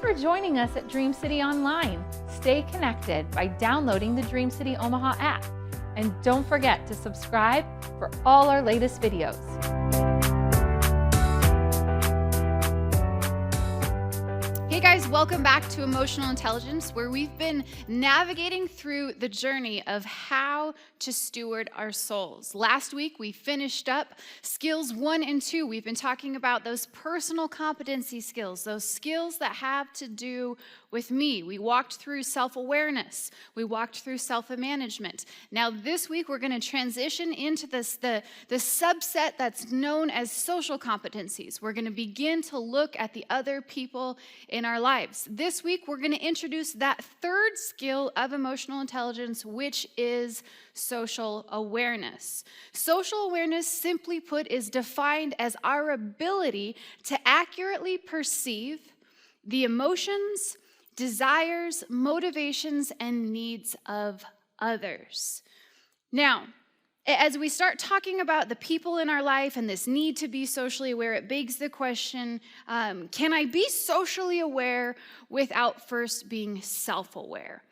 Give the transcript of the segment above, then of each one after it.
for joining us at Dream City Online. Stay connected by downloading the Dream City Omaha app. And don't forget to subscribe for all our latest videos. Hey guys, welcome back to Emotional Intelligence, where we've been navigating through the journey of how to steward our souls. Last week, we finished up skills 1 and 2. We've been talking about those personal competency skills, those skills that have to do with me. We walked through self-awareness. We walked through self-management. Now this week, we're going to transition into the subset that's known as social competencies. We're going to begin to look at the other people in our lives. This week, we're going to introduce that third skill of emotional intelligence, which is social awareness. Social awareness, simply put, is defined as our ability to accurately perceive the emotions, desires, motivations, and needs of others. Now, as we start talking about the people in our life and this need to be socially aware, it begs the question, can I be socially aware without first being self-aware?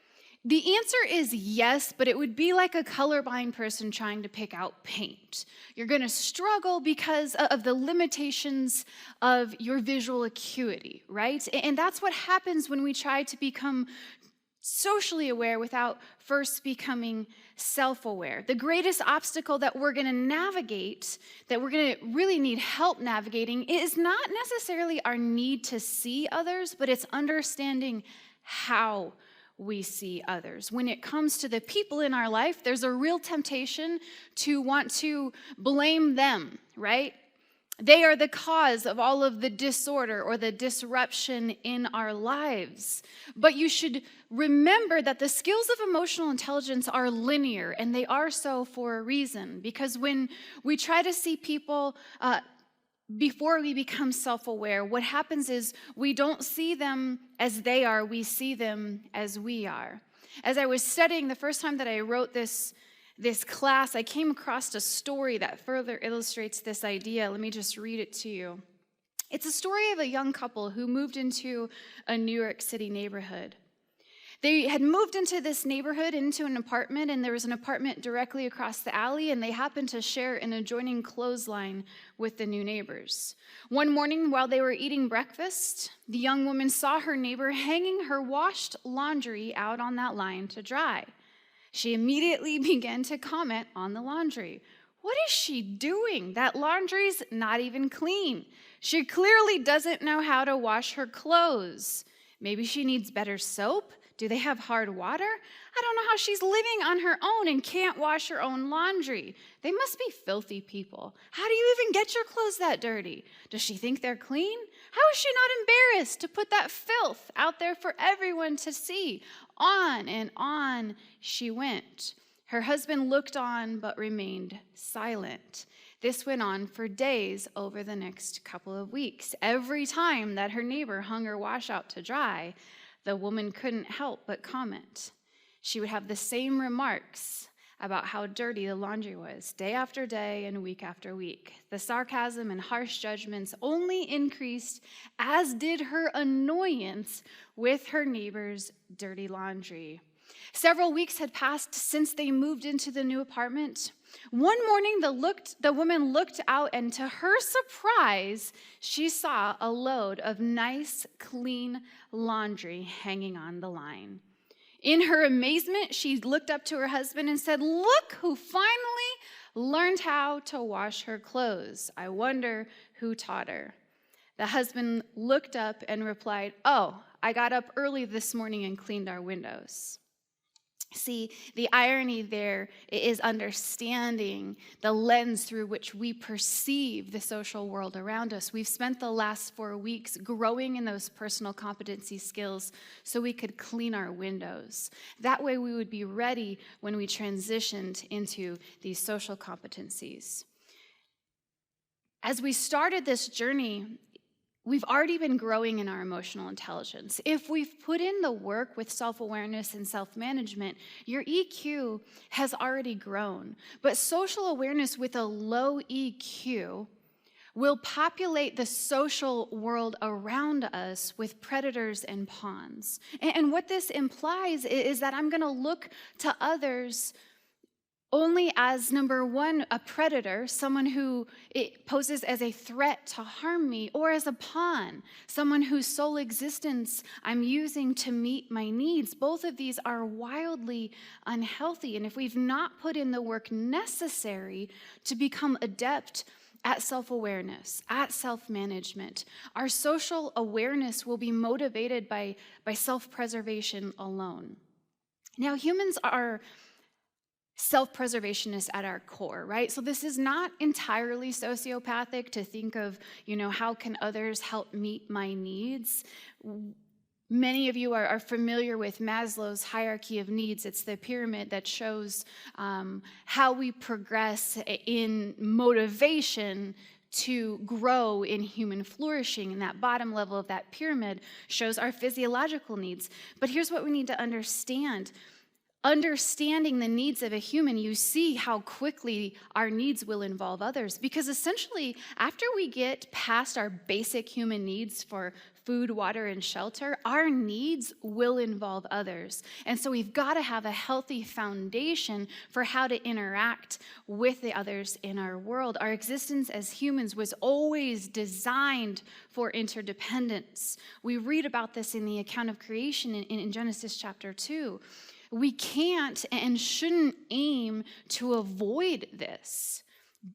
The answer is yes, but it would be like a colorblind person trying to pick out paint. You're going to struggle because of the limitations of your visual acuity, right? And that's what happens when we try to become socially aware without first becoming self-aware. The greatest obstacle that we're going to navigate, that we're going to really need help navigating, is not necessarily our need to see others, but it's understanding how we see others. When it comes to the people in our life, there's a real temptation to want to blame them, right? They are the cause of all of the disorder or the disruption in our lives. But you should remember that the skills of emotional intelligence are linear, and they are so for a reason. Because when we try to see people before we become self-aware, what happens is we don't see them as they are, we see them as we are. As I was studying the first time that I wrote this class, I came across a story that further illustrates this idea. Let me just read it to you. It's a story of a young couple who moved into a New York City neighborhood. They had moved into this neighborhood, into an apartment, and there was an apartment directly across the alley, and they happened to share an adjoining clothesline with the new neighbors. One morning, while they were eating breakfast, the young woman saw her neighbor hanging her washed laundry out on that line to dry. She immediately began to comment on the laundry. What is she doing? That laundry's not even clean. She clearly doesn't know how to wash her clothes. Maybe she needs better soap? Do they have hard water? I don't know how she's living on her own and can't wash her own laundry. They must be filthy people. How do you even get your clothes that dirty? Does she think they're clean? How is she not embarrassed to put that filth out there for everyone to see? On and on she went. Her husband looked on but remained silent. This went on for days over the next couple of weeks. Every time that her neighbor hung her wash out to dry, the woman couldn't help but comment. She would have the same remarks about how dirty the laundry was, day after day and week after week. The sarcasm and harsh judgments only increased, as did her annoyance with her neighbor's dirty laundry. Several weeks had passed since they moved into the new apartment. One morning, the woman looked out, and to her surprise, she saw a load of nice, clean laundry hanging on the line. In her amazement, she looked up to her husband and said, "Look who finally learned how to wash her clothes. I wonder who taught her." The husband looked up and replied, "Oh, I got up early this morning and cleaned our windows." See, the irony there is understanding the lens through which we perceive the social world around us. We've spent the last 4 weeks growing in those personal competency skills so we could clean our windows. That way we would be ready when we transitioned into these social competencies. As we started this journey, we've already been growing in our emotional intelligence. If we've put in the work with self-awareness and self-management, your EQ has already grown. But social awareness with a low EQ will populate the social world around us with predators and pawns. And what this implies is that I'm going to look to others only as, number one, a predator, someone who it poses as a threat to harm me, or as a pawn, someone whose sole existence I'm using to meet my needs. Both of these are wildly unhealthy. And if we've not put in the work necessary to become adept at self-awareness, at self-management, our social awareness will be motivated by self-preservation alone. Now, humans are self-preservationists at our core, right? So this is not entirely sociopathic to think of, how can others help meet my needs? Many of you are familiar with Maslow's hierarchy of needs. It's the pyramid that shows how we progress in motivation to grow in human flourishing. And that bottom level of that pyramid shows our physiological needs. But here's what we need to understand. Understanding the needs of a human, you see how quickly our needs will involve others. Because essentially, after we get past our basic human needs for food, water, and shelter, our needs will involve others. And so we've got to have a healthy foundation for how to interact with the others in our world. Our existence as humans was always designed for interdependence. We read about this in the account of creation in Genesis chapter 2. We can't and shouldn't aim to avoid this.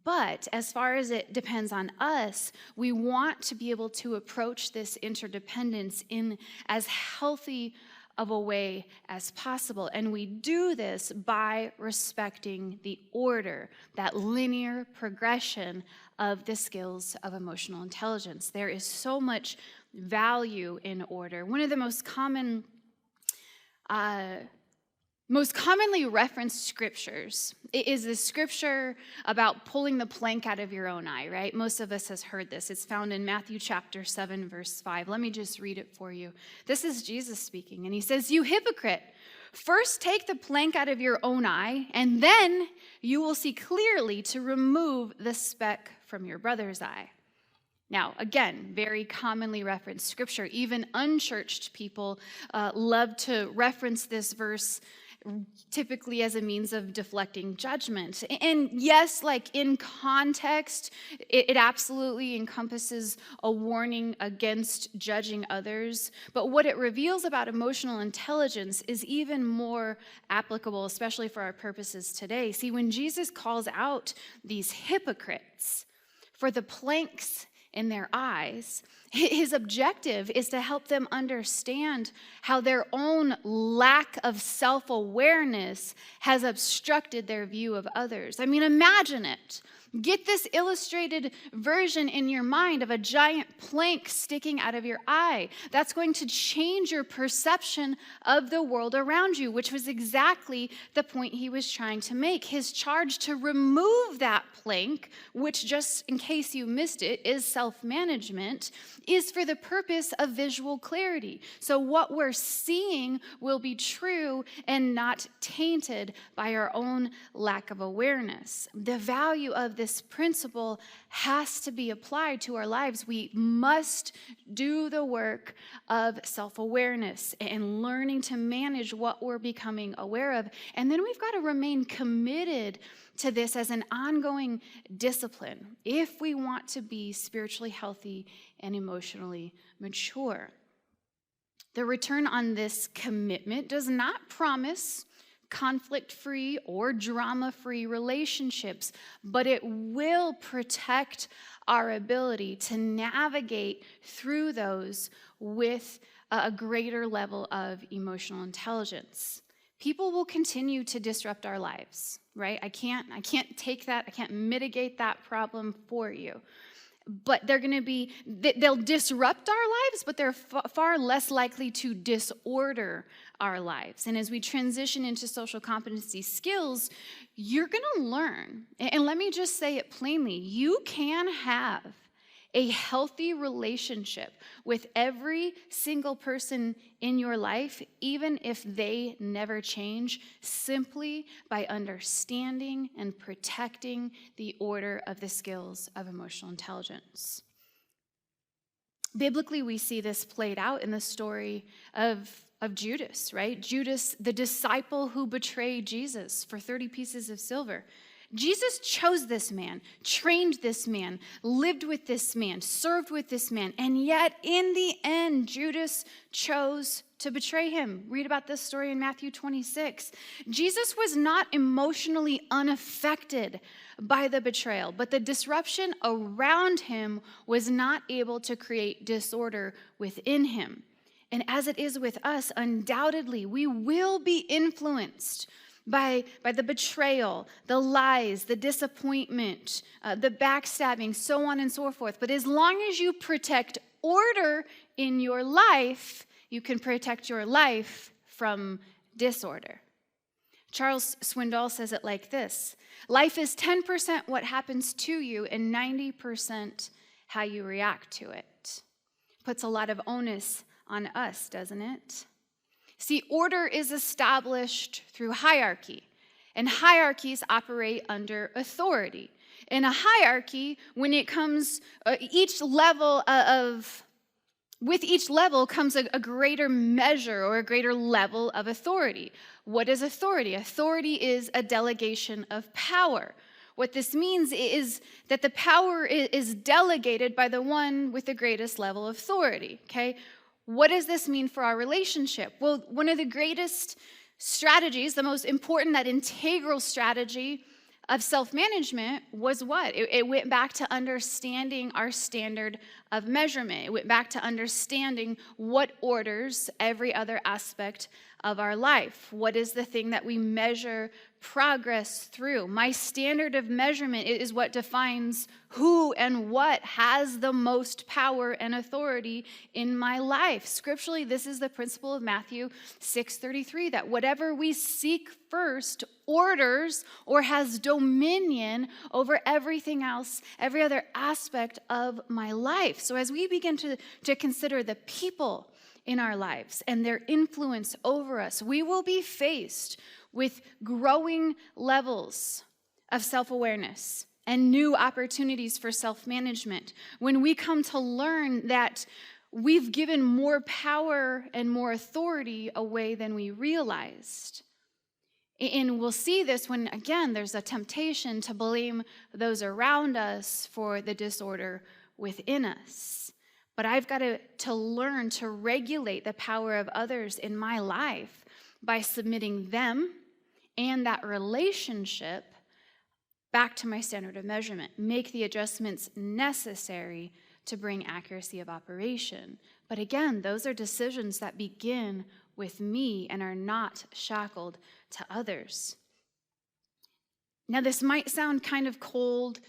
But as far as it depends on us, we want to be able to approach this interdependence in as healthy of a way as possible. And we do this by respecting the order, that linear progression of the skills of emotional intelligence. There is so much value in order. One of the most commonly referenced scriptures is the scripture about pulling the plank out of your own eye, right? Most of us has heard this. It's found in Matthew chapter 7, verse 5. Let me just read it for you. This is Jesus speaking, and he says, "You hypocrite, first take the plank out of your own eye, and then you will see clearly to remove the speck from your brother's eye." Now, again, very commonly referenced scripture. Even unchurched people love to reference this verse typically as a means of deflecting judgment. And yes, like in context, it absolutely encompasses a warning against judging others. But what it reveals about emotional intelligence is even more applicable, especially for our purposes today. See, when Jesus calls out these hypocrites for the planks in their eyes, his objective is to help them understand how their own lack of self-awareness has obstructed their view of others. I mean, imagine it. Get this illustrated version in your mind of a giant plank sticking out of your eye. That's going to change your perception of the world around you, which was exactly the point he was trying to make. His charge to remove that plank, which, just in case you missed it, is self-management, is for the purpose of visual clarity. So what we're seeing will be true and not tainted by our own lack of awareness. The value of this principle has to be applied to our lives. We must do the work of self-awareness and learning to manage what we're becoming aware of. And then we've got to remain committed to this as an ongoing discipline if we want to be spiritually healthy and emotionally mature. The return on this commitment does not promise conflict-free or drama-free relationships, but it will protect our ability to navigate through those with a greater level of emotional intelligence. People will continue to disrupt our lives, right? I can't take that, I can't mitigate that problem for you. But they'll disrupt our lives, but they're far less likely to disorder our lives. And as we transition into social competency skills, you're going to learn. And let me just say it plainly, you can have a healthy relationship with every single person in your life, even if they never change, simply by understanding and protecting the order of the skills of emotional intelligence. Biblically, we see this played out in the story of Judas, right? Judas, the disciple who betrayed Jesus for 30 pieces of silver. Jesus chose this man, trained this man, lived with this man, served with this man, and yet in the end, Judas chose to betray him. Read about this story in Matthew 26. Jesus was not emotionally unaffected by the betrayal, but the disruption around him was not able to create disorder within him. And as it is with us, undoubtedly, we will be influenced by the betrayal, the lies, the disappointment, the backstabbing, so on and so forth. But as long as you protect order in your life, you can protect your life from disorder. Charles Swindoll says it like this: life is 10% what happens to you and 90% how you react to it. Puts a lot of onus on us, doesn't it? See, order is established through hierarchy, and hierarchies operate under authority. In a hierarchy, when it comes, with each level comes a greater measure or a greater level of authority. What is authority? Authority is a delegation of power. What this means is that the power is delegated by the one with the greatest level of authority, okay? What does this mean for our relationship? Well, one of the greatest strategies, the most important, that integral strategy of self-management was what? It went back to understanding our standard of measurement. It went back to understanding what orders every other aspect of our life. What is the thing that we measure progress through? My standard of measurement is what defines who and what has the most power and authority in my life. Scripturally, this is the principle of Matthew 6:33, that whatever we seek first orders or has dominion over everything else, every other aspect of my life. So as we begin to consider the people in our lives and their influence over us, we will be faced with growing levels of self-awareness and new opportunities for self-management when we come to learn that we've given more power and more authority away than we realized. And we'll see this when, again, there's a temptation to blame those around us for the disorder within us. But I've got to learn to regulate the power of others in my life by submitting them and that relationship back to my standard of measurement. Make the adjustments necessary to bring accuracy of operation. But again, those are decisions that begin with me and are not shackled to others. Now, this might sound kind of cold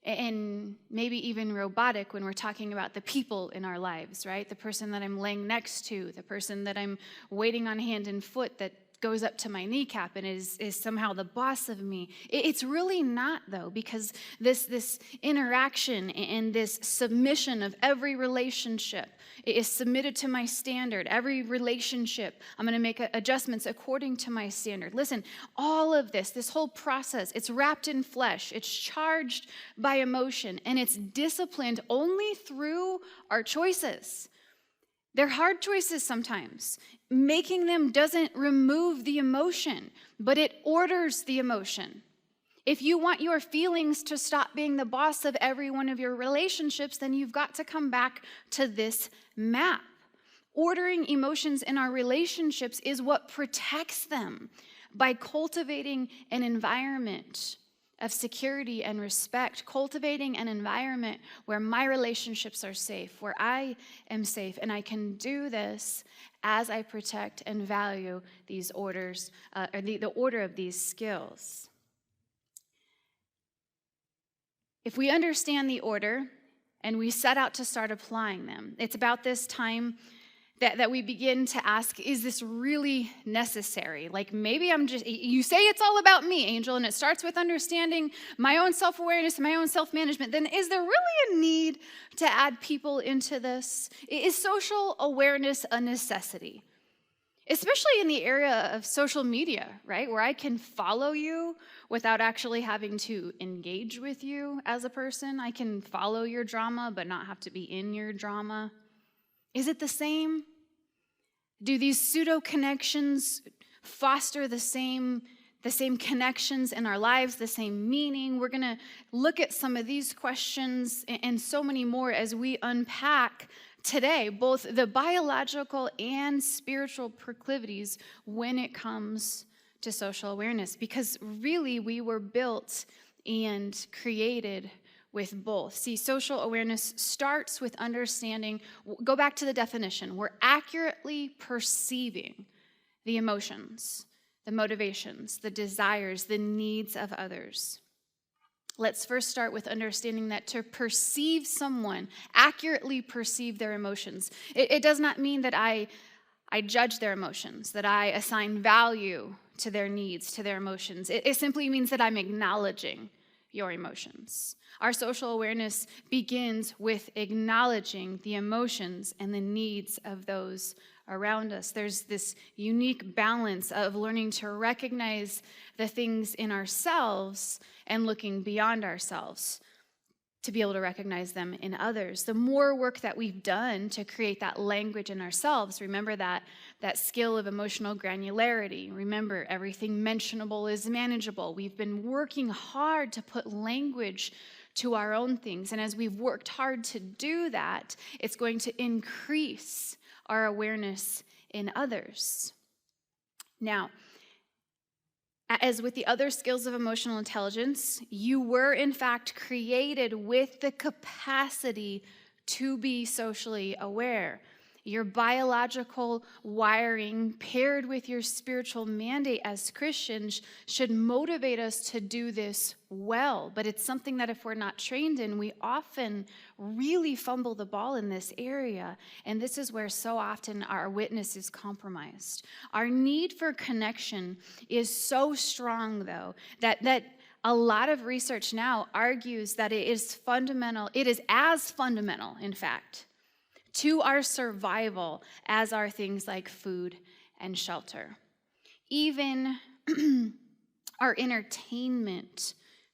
and maybe even robotic when we're talking about the people in our lives, right? The person that I'm laying next to, the person that I'm waiting on hand and foot that goes up to my kneecap and is somehow the boss of me. It's really not, though, because this interaction and this submission of every relationship is submitted to my standard. Every relationship, I'm going to make adjustments according to my standard. Listen, all of this whole process, it's wrapped in flesh, it's charged by emotion, and it's disciplined only through our choices. They're hard choices sometimes. Making them doesn't remove the emotion, but it orders the emotion. If you want your feelings to stop being the boss of every one of your relationships, then you've got to come back to this map. Ordering emotions in our relationships is what protects them by cultivating an environment of security and respect, cultivating an environment where my relationships are safe, where I am safe, and I can do this as I protect and value these orders, or the order of these skills. If we understand the order and we set out to start applying them, it's about this time that we begin to ask, is this really necessary? Like maybe you say it's all about me, Angel, and it starts with understanding my own self-awareness and my own self-management. Then is there really a need to add people into this? Is social awareness a necessity? Especially in the area of social media, right? Where I can follow you without actually having to engage with you as a person. I can follow your drama, but not have to be in your drama. Is it the same? Do these pseudo connections foster the same connections in our lives, the same meaning? We're going to look at some of these questions and so many more as we unpack today both the biological and spiritual proclivities when it comes to social awareness, because really we were built and created with both. See, social awareness starts with understanding, go back to the definition, we're accurately perceiving the emotions, the motivations, the desires, the needs of others. Let's first start with understanding that to perceive someone, accurately perceive their emotions, it does not mean that I judge their emotions, that I assign value to their needs, to their emotions. It simply means that I'm acknowledging your emotions. Our social awareness begins with acknowledging the emotions and the needs of those around us. There's this unique balance of learning to recognize the things in ourselves and looking beyond ourselves to be able to recognize them in others. The more work that we've done to create that language in ourselves, remember that skill of emotional granularity. Remember, everything mentionable is manageable. We've been working hard to put language to our own things. And as we've worked hard to do that, it's going to increase our awareness in others. Now, as with the other skills of emotional intelligence, you were in fact created with the capacity to be socially aware. Your biological wiring paired with your spiritual mandate as Christians should motivate us to do this well. But it's something that if we're not trained in, we often really fumble the ball in this area. And this is where so often our witness is compromised. Our need for connection is so strong, though, that a lot of research now argues that it is as fundamental, in fact, to our survival as are things like food and shelter. Even our entertainment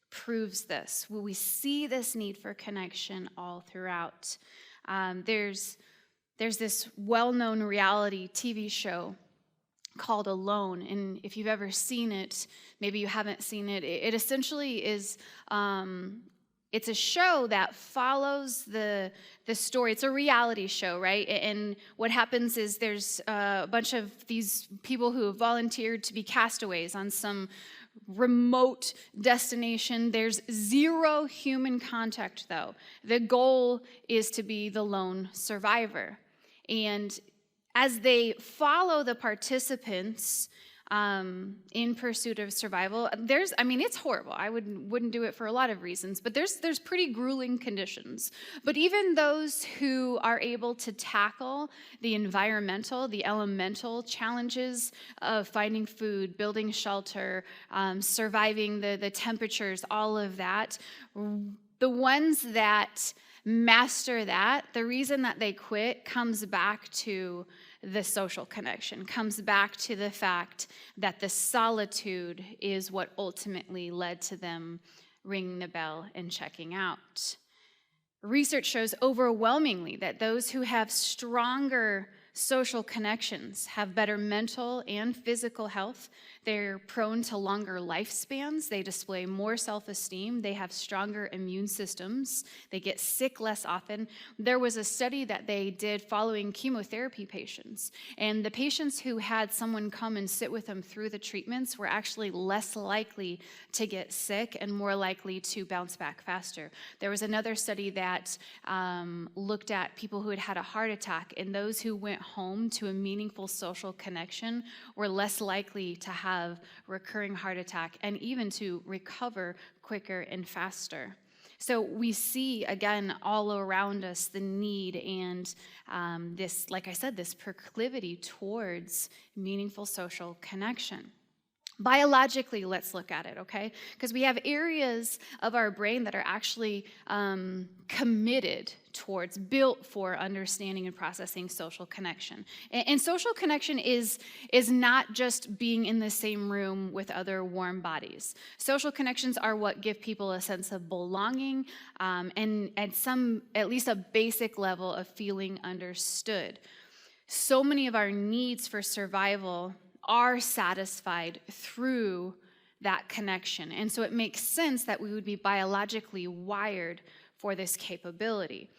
proves this. We see this need for connection all throughout. There's this well-known reality TV show called Alone, and if you've ever seen it, maybe you haven't seen it, it essentially is it's a show that follows the story. It's a reality show, right? And what happens is there's a bunch of these people who have volunteered to be castaways on some remote destination. There's zero human contact, though. The goal is to be the lone survivor. And as they follow the participants in pursuit of survival, it's horrible. I wouldn't do it for a lot of reasons, but there's pretty grueling conditions. But even those who are able to tackle the environmental, the elemental challenges of finding food, building shelter, surviving the temperatures, all of that, the ones that master that, the reason that they quit comes back to the social connection, comes back to the fact that the solitude is what ultimately led to them ringing the bell and checking out. Research shows overwhelmingly that those who have stronger social connections have better mental and physical health. They're prone to longer lifespans. They display more self-esteem. They have stronger immune systems. They get sick less often. There was a study that they did following chemotherapy patients, and the patients who had someone come and sit with them through the treatments were actually less likely to get sick and more likely to bounce back faster. There was another study that looked at people who had had a heart attack, and those who went home to a meaningful social connection were less likely to have recurring heart attack and even to recover quicker and faster. So we see, again, all around us the need and this, like I said, this proclivity towards meaningful social connection. Biologically, let's look at it, okay? Because we have areas of our brain that are actually committed towards, built for understanding and processing social connection. And social connection is not just being in the same room with other warm bodies. Social connections are what give people a sense of belonging and at least a basic level of feeling understood. So many of our needs for survival are satisfied through that connection. And so it makes sense that we would be biologically wired for this capability.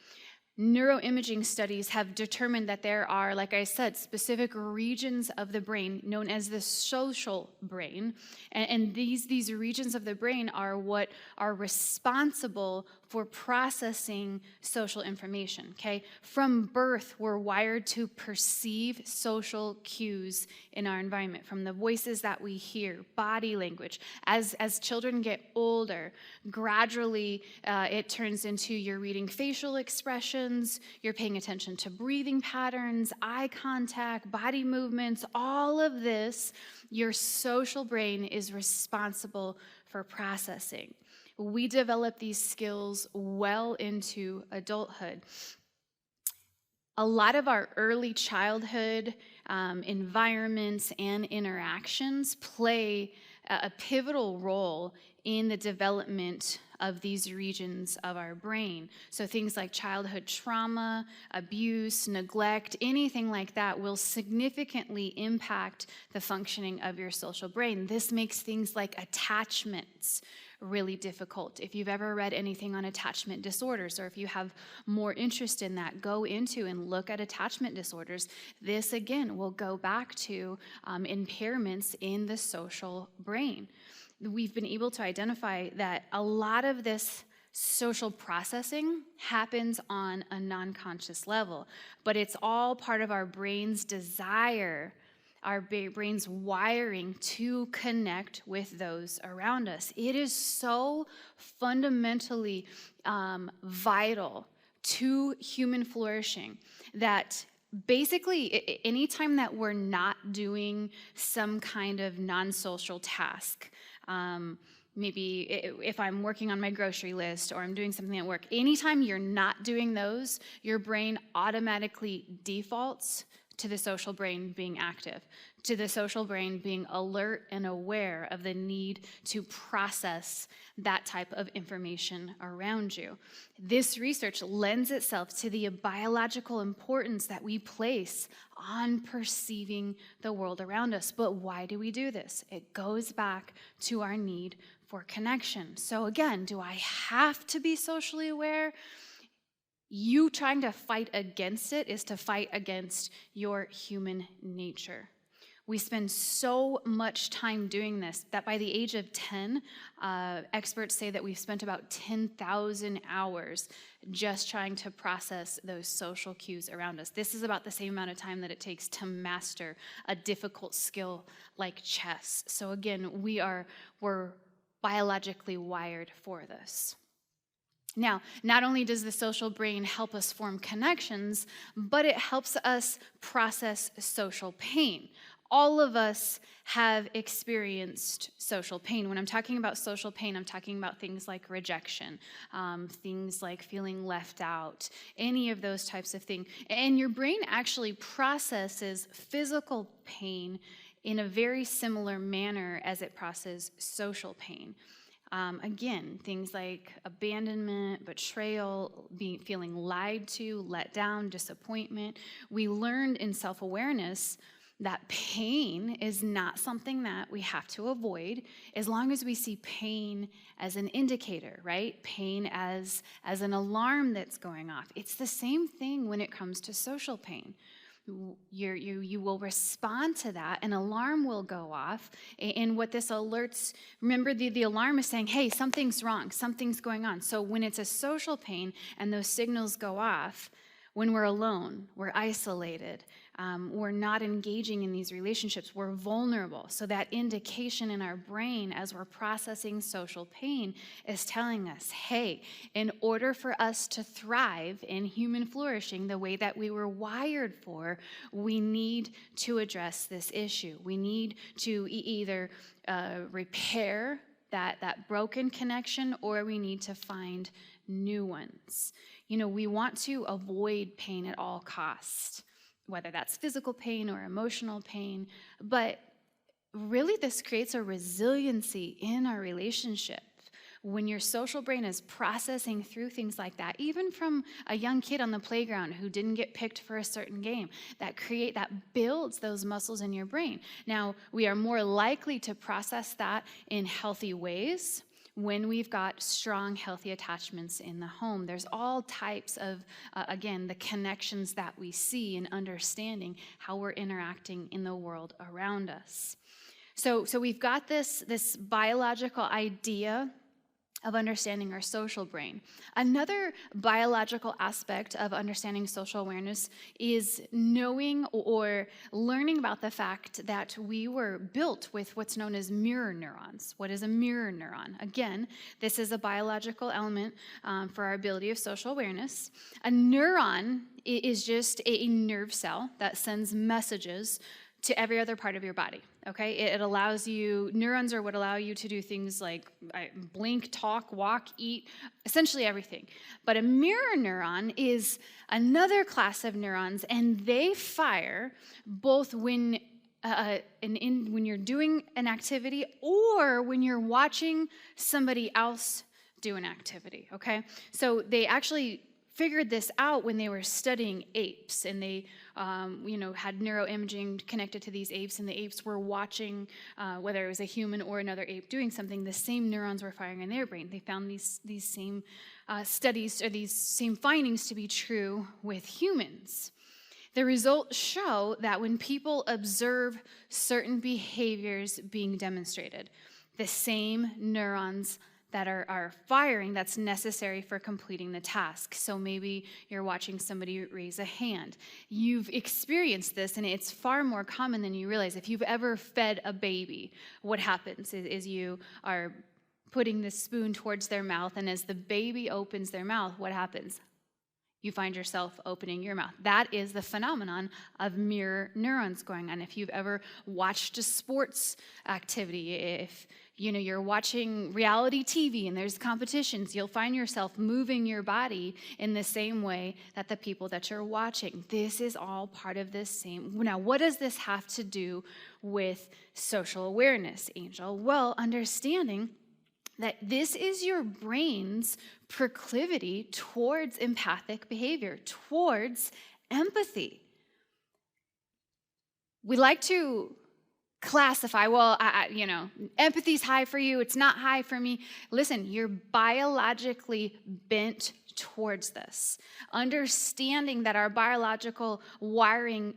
Neuroimaging studies have determined that there are, like I said, specific regions of the brain known as the social brain. And these regions of the brain are what are responsible for processing social information, okay? From birth, we're wired to perceive social cues in our environment, from the voices that we hear, body language. As children get older, gradually it turns into you're reading facial expressions, you're paying attention to breathing patterns, eye contact, body movements, all of this, your social brain is responsible for processing. We develop these skills well into adulthood. A lot of our early childhood environments and interactions play a pivotal role in the development of these regions of our brain. So things like childhood trauma, abuse, neglect, anything like that will significantly impact the functioning of your social brain. This makes things like attachments really difficult. If you've ever read anything on attachment disorders, or if you have more interest in that, go into and look at attachment disorders. This, again, will go back to impairments in the social brain. We've been able to identify that a lot of this social processing happens on a non-conscious level, but it's all part of our brain's desire, our brain's wiring to connect with those around us. It is so fundamentally vital to human flourishing that basically anytime that we're not doing some kind of non-social task, maybe if I'm working on my grocery list or I'm doing something at work, anytime you're not doing those, your brain automatically defaults to the social brain being active, to the social brain being alert and aware of the need to process that type of information around you. This research lends itself to the biological importance that we place on perceiving the world around us. But why do we do this? It goes back to our need for connection. So again, do I have to be socially aware? You trying to fight against it is to fight against your human nature. We spend so much time doing this that by the age of 10, experts say that we've spent about 10,000 hours just trying to process those social cues around us. This is about the same amount of time that it takes to master a difficult skill like chess. So again, we're biologically wired for this. Now, not only does the social brain help us form connections, but it helps us process social pain. All of us have experienced social pain. When I'm talking about social pain, I'm talking about things like rejection, things like feeling left out, any of those types of things. And your brain actually processes physical pain in a very similar manner as it processes social pain. Again, things like abandonment, betrayal, feeling lied to, let down, disappointment. We learned in self-awareness that pain is not something that we have to avoid as long as we see pain as an indicator, right? Pain as an alarm that's going off. It's the same thing when it comes to social pain. You will respond to that, an alarm will go off, and what this alerts, remember the alarm is saying, hey, something's wrong, something's going on. So when it's a social pain and those signals go off, When we're alone, we're isolated, we're not engaging in these relationships, we're vulnerable. So that indication in our brain as we're processing social pain is telling us, hey, in order for us to thrive in human flourishing the way that we were wired for, we need to address this issue. We need to either repair that broken connection, or we need to find new ones. We want to avoid pain at all costs, whether that's physical pain or emotional pain, but really this creates a resiliency in our relationship. When your social brain is processing through things like that, even from a young kid on the playground who didn't get picked for a certain game, that builds those muscles in your brain. Now, we are more likely to process that in healthy ways when we've got strong, healthy attachments in the home. There's all types of, again, the connections that we see in understanding how we're interacting in the world around us. So we've got this biological idea of understanding our social brain. Another biological aspect of understanding social awareness is knowing or learning about the fact that we were built with what's known as mirror neurons. What is a mirror neuron? Again, this is a biological element for our ability of social awareness. A neuron is just a nerve cell that sends messages to every other part of your body, okay? It allows you, neurons are what allow you to do things like blink, talk, walk, eat, essentially everything. But a mirror neuron is another class of neurons, and they fire both when you're doing an activity or when you're watching somebody else do an activity, okay? So they actually figured this out when they were studying apes, and they had neuroimaging connected to these apes, and the apes were watching whether it was a human or another ape doing something. The same neurons were firing in their brain. They found these same studies or these same findings to be true with humans. The results show that when people observe certain behaviors being demonstrated, the same neurons that are firing that's necessary for completing the task. So maybe you're watching somebody raise a hand. You've experienced this, and it's far more common than you realize. If you've ever fed a baby, what happens is you are putting the spoon towards their mouth, and as the baby opens their mouth, what happens? You find yourself opening your mouth. That is the phenomenon of mirror neurons going on. If you've ever watched a sports activity, if you're watching reality TV and there's competitions, you'll find yourself moving your body in the same way that the people that you're watching. This is all part of this same. Now, what does this have to do with social awareness, Angel? Well, understanding that this is your brain's proclivity towards empathic behavior, towards empathy. We like to classify, well, empathy's high for you, it's not high for me. Listen, you're biologically bent towards this. Understanding that our biological wiring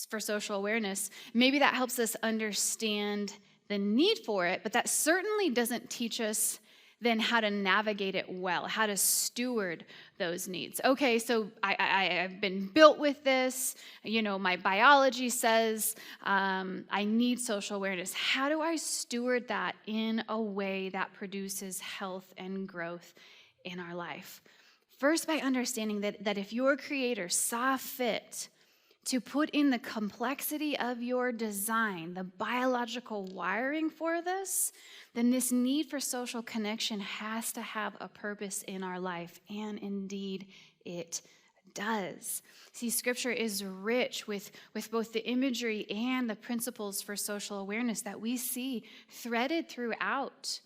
for social awareness, maybe that helps us understand the need for it, but that certainly doesn't teach us then how to navigate it well, how to steward those needs. Okay, so I've been built with this. My biology says I need social awareness. How do I steward that in a way that produces health and growth in our life? First, by understanding that if your Creator saw fit to put in the complexity of your design, the biological wiring for this, then this need for social connection has to have a purpose in our life, and indeed it does. See, Scripture is rich with both the imagery and the principles for social awareness that we see threaded throughout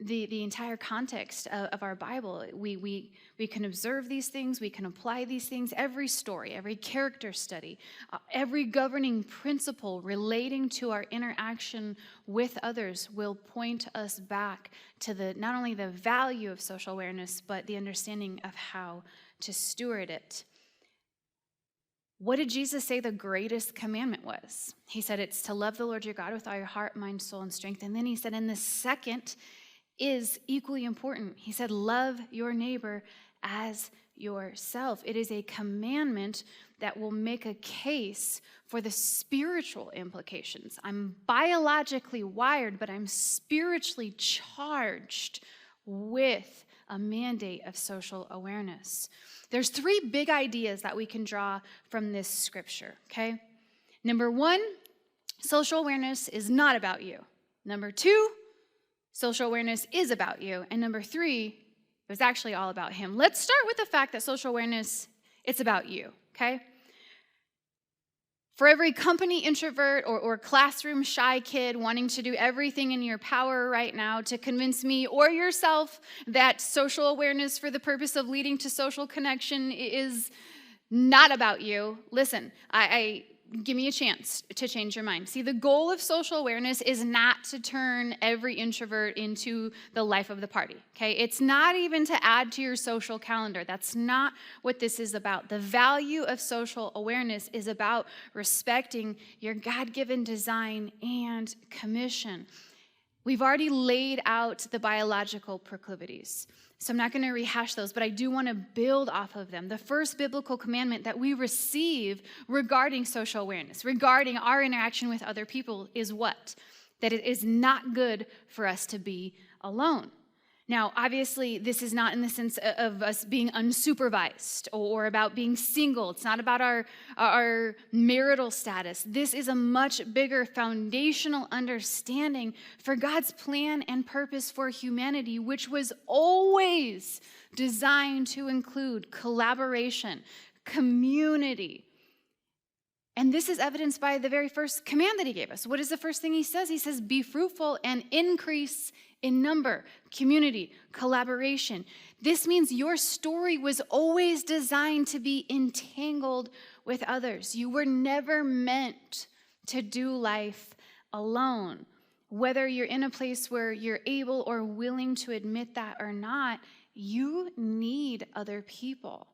the entire context of our Bible. We can observe these things, we can apply these things. Every story, every character study, every governing principle relating to our interaction with others will point us back to not only the value of social awareness, but the understanding of how to steward it. What did Jesus say the greatest commandment was? He said it's to love the Lord your God with all your heart, mind, soul, and strength. And then he said, and the second is equally important. He said, love your neighbor as yourself. It is a commandment that will make a case for the spiritual implications. I'm biologically wired, but I'm spiritually charged with a mandate of social awareness. There's 3 big ideas that we can draw from this scripture, okay? Number 1, social awareness is not about you. Number 2, social awareness is about you. And number 3, it was actually all about him. Let's start with the fact that social awareness, it's about you, okay? For every company introvert or classroom shy kid wanting to do everything in your power right now to convince me or yourself that social awareness for the purpose of leading to social connection is not about you, listen, give me a chance to change your mind. See, the goal of social awareness is not to turn every introvert into the life of the party, okay? It's not even to add to your social calendar. That's not what this is about. The value of social awareness is about respecting your God-given design and commission. We've already laid out the biological proclivities, so I'm not going to rehash those, but I do want to build off of them. The first biblical commandment that we receive regarding social awareness, regarding our interaction with other people, is what? That it is not good for us to be alone. Now, obviously, this is not in the sense of us being unsupervised or about being single. It's not about our marital status. This is a much bigger foundational understanding for God's plan and purpose for humanity, which was always designed to include collaboration, community. And this is evidenced by the very first command that he gave us. What is the first thing he says? He says, be fruitful and increase in number, community, collaboration. This means your story was always designed to be entangled with others. You were never meant to do life alone. Whether you're in a place where you're able or willing to admit that or not, you need other people.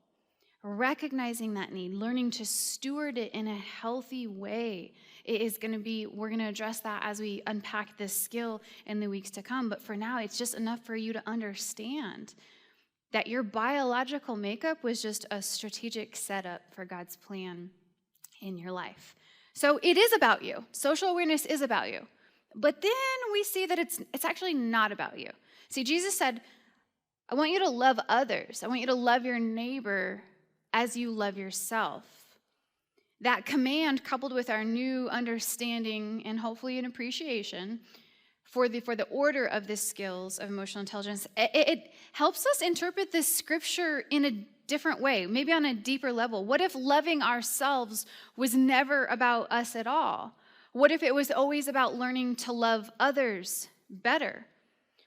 Recognizing that need, learning to steward it in a healthy way is going to be, we're going to address that as we unpack this skill in the weeks to come. But for now, it's just enough for you to understand that your biological makeup was just a strategic setup for God's plan in your life. So it is about you. Social awareness is about you. But then we see that it's actually not about you. See, Jesus said, I want you to love others. I want you to love your neighbor as you love yourself. That command, coupled with our new understanding and hopefully an appreciation for the order of the skills of emotional intelligence, it helps us interpret this scripture in a different way, maybe on a deeper level. What if loving ourselves was never about us at all? What if it was always about learning to love others better?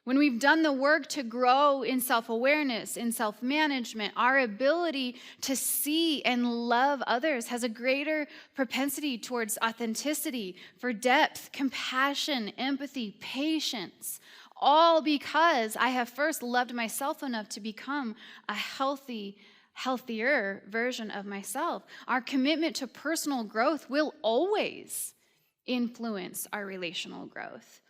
When we've done the work to grow in self-awareness, in self-management, our ability to see and love others has a greater propensity towards authenticity, for depth, compassion, empathy, patience, all because I have first loved myself enough to become a healthier version of myself. Our commitment to personal growth will always influence our relational growth.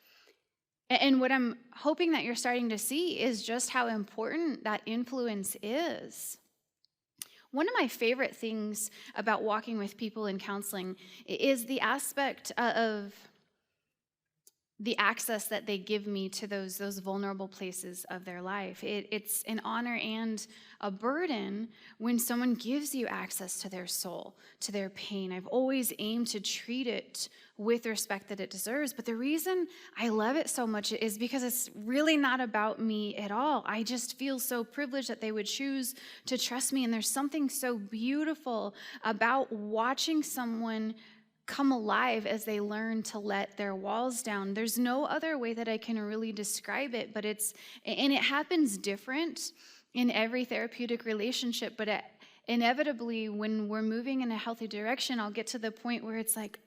And what I'm hoping that you're starting to see is just how important that influence is. One of my favorite things about walking with people in counseling is the aspect of the access that they give me to those vulnerable places of their life. It's an honor and a burden when someone gives you access to their soul, to their pain. I've always aimed to treat it with the respect that it deserves. But the reason I love it so much is because it's really not about me at all. I just feel so privileged that they would choose to trust me. And there's something so beautiful about watching someone come alive as they learn to let their walls down. There's no other way that I can really describe it, but it happens different in every therapeutic relationship, but inevitably when we're moving in a healthy direction, I'll get to the point where it's like,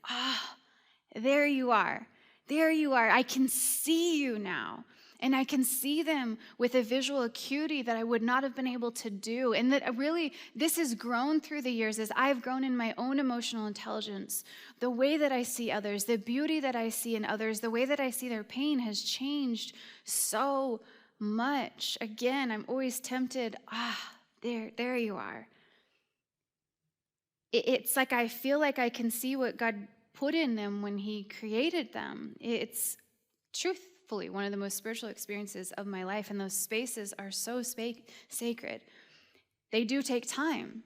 there you are. There you are. I can see you now. And I can see them with a visual acuity that I would not have been able to do. And that really, this has grown through the years as I've grown in my own emotional intelligence. The way that I see others, the beauty that I see in others, the way that I see their pain has changed so much. Again, I'm always tempted, There you are. It's like I feel like I can see what God put in them when he created them. It's truthfully one of the most spiritual experiences of my life, and those spaces are so sacred. They do take time.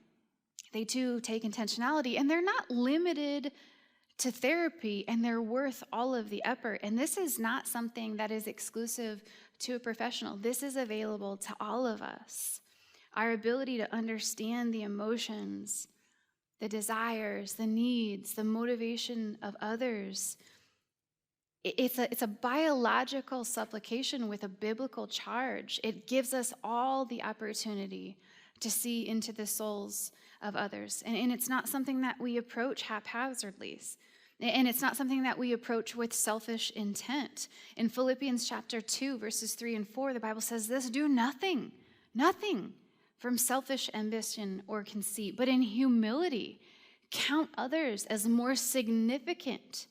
They do take intentionality, and they're not limited to therapy, and they're worth all of the effort. And this is not something that is exclusive to a professional. This is available to all of us. Our ability to understand the emotions, the desires, the needs, the motivation of others. It's a biological supplication with a biblical charge. It gives us all the opportunity to see into the souls of others. And it's not something that we approach haphazardly. And it's not something that we approach with selfish intent. In Philippians chapter 2, verses 3 and 4, the Bible says this: do nothing from selfish ambition or conceit, but in humility count others as more significant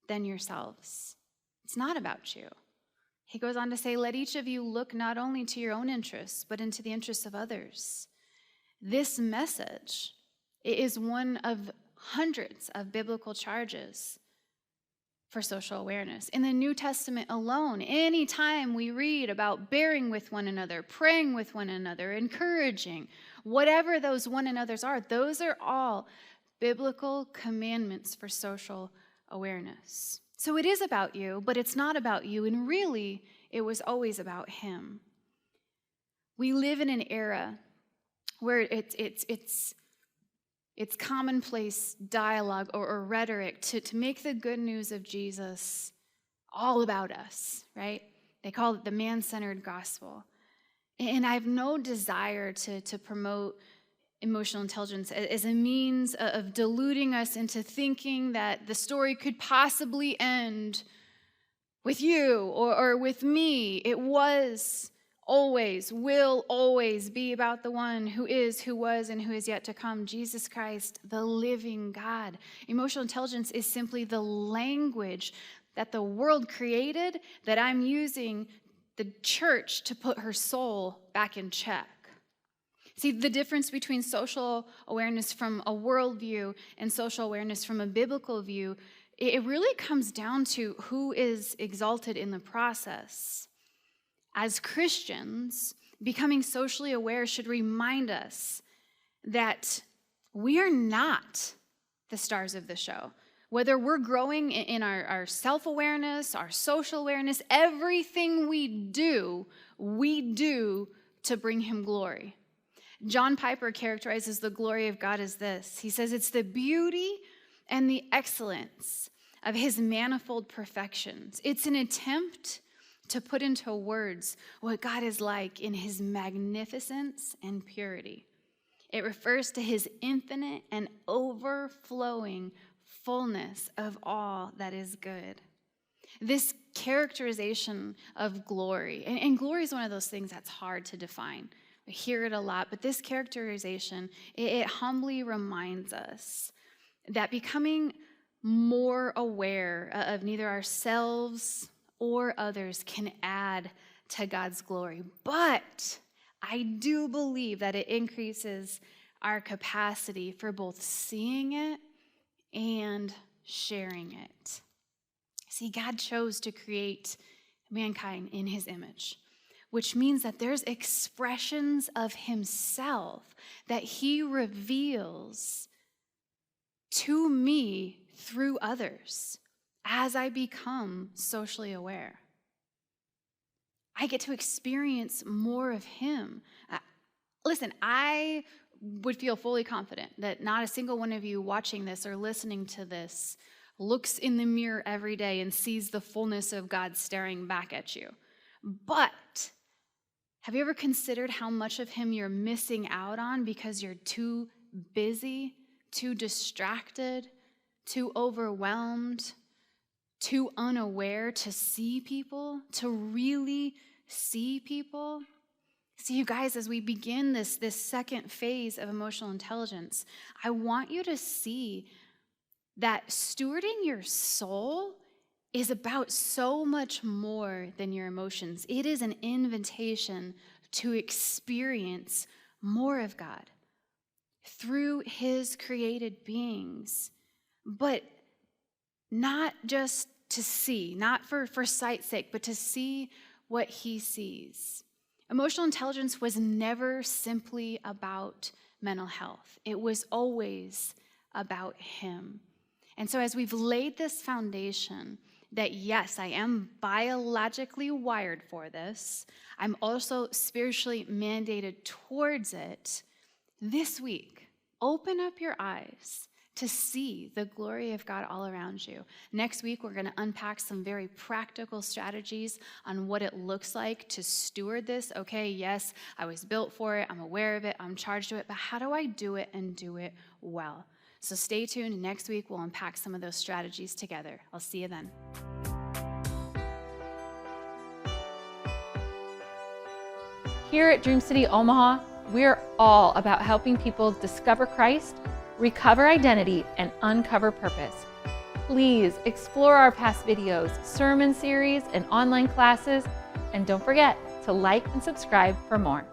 than yourselves. It's not about you. He goes on to say, let each of you look not only to your own interests, but into the interests of others. This message is one of hundreds of biblical charges for social awareness. In the New Testament alone, anytime we read about bearing with one another, praying with one another, encouraging, whatever those one another's are, those are all biblical commandments for social awareness. So it is about you, but it's not about you, and really, it was always about him. We live in an era where it's commonplace dialogue or rhetoric to make the good news of Jesus all about us, right? They call it the man-centered gospel. And I have no desire to promote emotional intelligence as a means of deluding us into thinking that the story could possibly end with you or with me. It was always, will always be about the one who is, who was, and who is yet to come, Jesus Christ, the living God. Emotional intelligence is simply the language that the world created that I'm using the church to put her soul back in check. See, the difference between social awareness from a worldview and social awareness from a biblical view, it really comes down to who is exalted in the process. As Christians, becoming socially aware should remind us that we are not the stars of the show. Whether we're growing in our self-awareness, our social awareness, everything we do to bring him glory. John Piper characterizes the glory of God as this. He says it's the beauty and the excellence of his manifold perfections. It's an attempt to put into words what God is like in his magnificence and purity. It refers to his infinite and overflowing fullness of all that is good. This characterization of glory, and glory is one of those things that's hard to define. We hear it a lot, but this characterization, it humbly reminds us that becoming more aware of neither ourselves or others can add to God's glory. But I do believe that it increases our capacity for both seeing it and sharing it. See, God chose to create mankind in his image, which means that there's expressions of himself that he reveals to me through others as I become socially aware. I get to experience more of him. Listen, I would feel fully confident that not a single one of you watching this or listening to this looks in the mirror every day and sees the fullness of God staring back at you. But have you ever considered how much of him you're missing out on because you're too busy, too distracted, too overwhelmed, too unaware to see people, to really see people? See, you guys, as we begin this second phase of emotional intelligence, I want you to see that stewarding your soul is about so much more than your emotions. It is an invitation to experience more of God through his created beings, but not just to see, not for sight's sake, but to see what he sees. Emotional intelligence was never simply about mental health. It was always about him. And so as we've laid this foundation that yes, I am biologically wired for this, I'm also spiritually mandated towards it, this week, open up your eyes to see the glory of God all around you. Next week, we're going to unpack some very practical strategies on what it looks like to steward this. Okay, yes, I was built for it. I'm aware of it. I'm charged to it. But how do I do it and do it well? So stay tuned. Next week, we'll unpack some of those strategies together. I'll see you then. Here at Dream City Omaha, we're all about helping people discover Christ, recover identity, and uncover purpose. Please explore our past videos, sermon series, and online classes, and don't forget to like and subscribe for more.